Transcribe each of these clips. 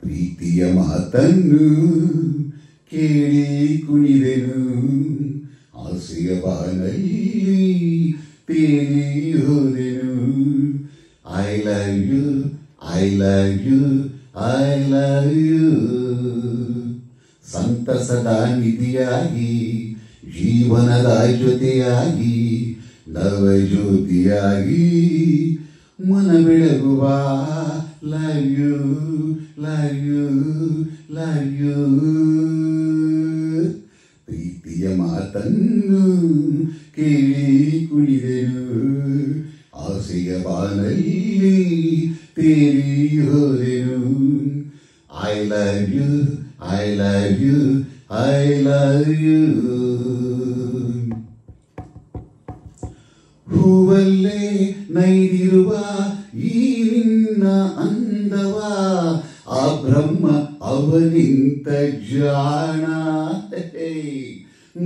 ಪ್ರೀತಿಯ ಮಾತನ್ನು ಕೇಳಿ ಕುಣಿದೆನು, ಆಸೆಯ ಬಾನಲ್ಲಿ ತೇಲಿ ಹೋದೆನು. I love you, I love you, I love you. ಸಂತಸದ ನಿಧಿಯಾಗಿ, ಜೀವನದ ಜೊತೆಯಾಗಿ, ನವಜ್ಯೋತಿಯಾಗಿ ಮನ ಬೆಳಗುವ. Love you, love you, love you. ಪ್ರೀತಿಯ ಮಾತನ್ನು ಕೇಳಿ ಕುಣಿದೆನು, ಆಸೆಯ ಬಾನಲ್ಲಿ ತೇಲಿ ಹೋದೆನು. I love you, I love you, I love you. ಹೂವಲ್ಲೇ ನೈದಿರುವ ಈ ನಿನ್ನ ಅಂದವ, ಆ ಬ್ರಹ್ಮ ಅವನಿಂತ ಜಾಣ.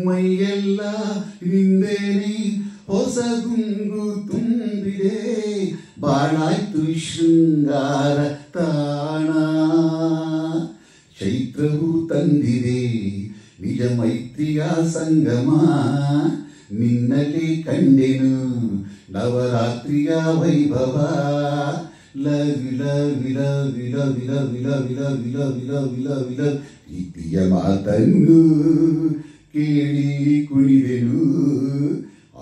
ಮೈಯೆಲ್ಲ ನಿಂದೇನೆ ಹೊಸ ಗುಂಗು ತುಂಬಿದೆ, ಬಾಳಾಯ್ತು ಶೃಂಗಾರ ತಾಣ. ಚೈತ್ರವು ತಂದಿದೆ ನಿಜ ಮೈತ್ರಿಯ ಸಂಗಮ, ನಿನ್ನಲ್ಲಿ ಕಂಡೆನು ನವರಾತ್ರಿಯ ವೈಭವ. Love love love love love love love love love love love. ಪ್ರೀತಿಯ ಮಾತನ್ನು ಕೇಳಿ ಕುಣಿದೆನು,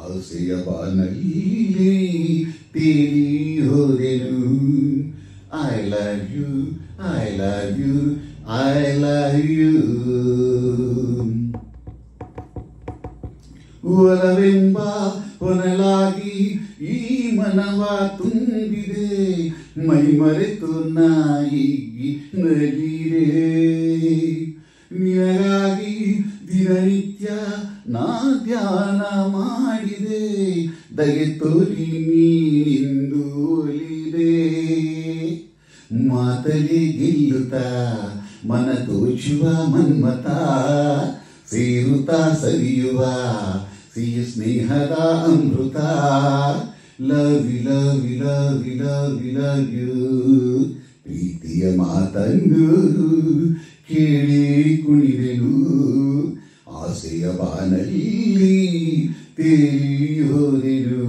ಆಸೆಯ ಬಾನಲ್ಲಿ ತೇಲಿ ಹೋದೆನು. I love you, I love you, I love you. ಒಲವೆಂಬ ಹೊನಲಾಗಿ ಈ ಮನವ ತುಂಬಿದೆ, ಮೈ ಮರೆತು ನಾಯಿಗಿ ನಲಿರೆ. ನಿನಗಾಗಿ ದಿನನಿತ್ಯ ನಾ ಧ್ಯಾನ ಮಾಡಿದೆ, ದಗೆ ತೋರಿ ನೀನಿಂದು ಒಲಿದೆ. ಮಾತಲಿ ಗೆಲ್ಲುತ್ತ ಮನ ತೋಚುವ ಮನ್ಮತ, ಸೇರುತ್ತಾ ಸವಿಯುವ ಸಿಹಿ ಸ್ನೇಹದ ಅಮೃತ. Love you, love you, love you, love you, love you. ಪ್ರೀತಿಯ ಮಾತನ್ನು ಕೇಳಿ ಕುಣಿದೆನು, ಆಸೆಯ ಬಾನಲ್ಲಿ ತೇಲಿ ಹೋದೆನು.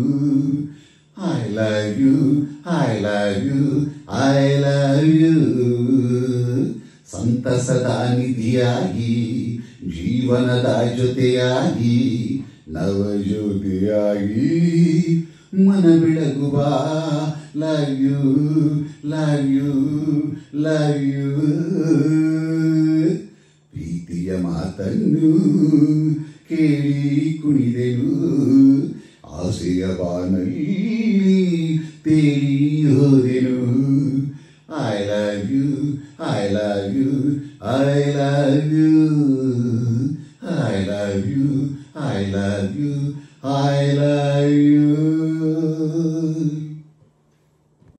I love you, I love you, I love you. ಸಂತಸದ ನಿಧಿಯಾಗಿ, ಜೀವನದ ಜೊತೆಯಾಗಿ, ನವಜ್ಯೋತಿಯಾಗಿ ಮನ ಬೆಳಗುವ. Love you, love you, love you. ಪ್ರೀತಿಯ ಮಾತನ್ನು ಕೇಳಿ ಕುಣಿದೆನು, ಆಸೆಯ ಬಾನಲ್ಲಿ ತೇಲಿ ಹೋದೆನು. I love you, I love you, I love you. I love you, I love you, I love you.